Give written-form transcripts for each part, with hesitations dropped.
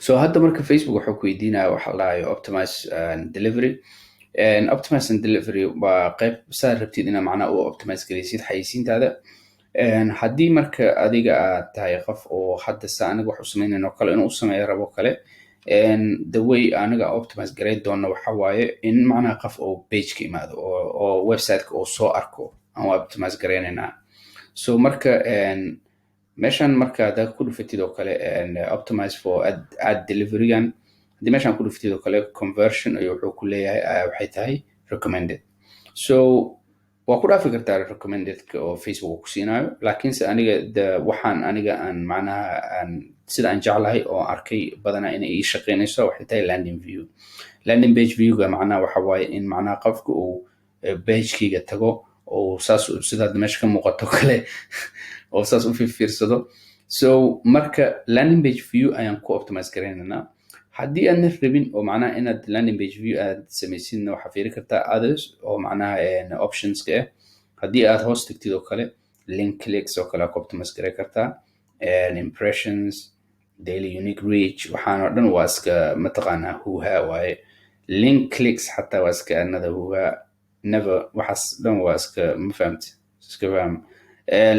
So hadda marka Facebook wuxuu ku weydiinaya waxa la dhahayo optimize delivery. Optimize and delivery waa qayb saa rabtid inaad macnaha u optimize garaysid xayeysiintaada. Haddii marka adiga aad tahay qof oo hadda saa aniga wax u samaynayno kale inuu u sameeyo rabo kale, the way aniga optimize garay doono waxa waaye in macnaha qof oo page ka imaado oo website-ka oo soo arko aan optimize garaynaynaa. So marka meeshan marka aad ku dhufatid oo kale optimize for ad delivery-gan, haddii meeshan ku dhufatid oo kale conversion ayuu wuxuu ku leeyahay waxay tahay recommended. So waa ku dhaafi kartaa recommended-ka oo Facebook ku siinayo, laakiinse aniga waxaan aniga aan macnaha sida aan jeclahay oo arkay badanaa inay ii shaqeynayso waxay tahay landing view. Landing page view-ga macnaha waxa waaye in macnaha qofka uu page-kiga tago oo saas sida meesha ka muuqato kale oo saas u fiirsado. So marka landing page view ayaan ku optimize garaynaynaa. Haddii aadna rabin oo macnaha inaad landing page view aad samaysidna waxaa fiiri kartaa others oo macnaha options-ka ah. Haddii aad hoos tagtid oo kale link clicks oo kale ku optimize garay kartaa, impressions, daily unique reach, waxaan oo dhan waa iska mataqaanaa huuha waaye. Link clicks xataa waa iska another huuha, never waxaas dhan waa iska ma fahamti iska faham.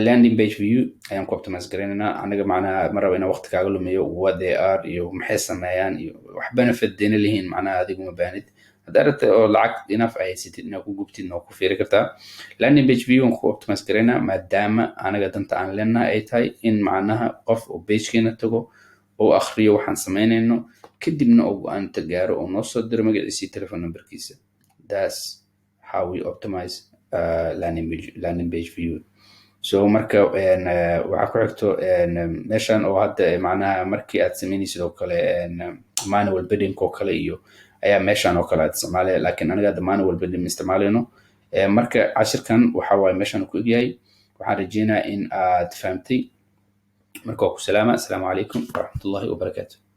Landing page view ayaan ku optimize garaynaynaa aniga macnaha ma rabo inaan waqti kaaga lumiyo what they are iyo maxay sameeyaan iyo wax benefit deena lihiin macnaha adigu ma baahnid. haddaad rabto oo lacag enough ay haysatid inaad ku gubtid oo ku fiiri kartaa. Landing page view aan ku optimize garaynaa maadaama aniga danta aan leenahay ay tahay in macnaha qof oo page-keena tago oo akhriyo waxaan samaynayno kadibna oo go'aanta gaaro oo noo soo diro magaciisa telephone numberkiisa. That's how we optimize landing page view. So marka waxa ku xigto meeshan oo hadda macnaha markii aad samaynaysid oo kale manual bidding oo kale iyo ayaa meeshan oo kale aad isticmaalay, laakiin aniga hadda manual bidding isticmaalayno. Marka cashirkan waxa waaye meeshan ku egyahay. waxaan rajeynayaa in aad fahamtay. marka ku salaama. Assalaamu calaykum waraxmatullaahi wabarakaatuh.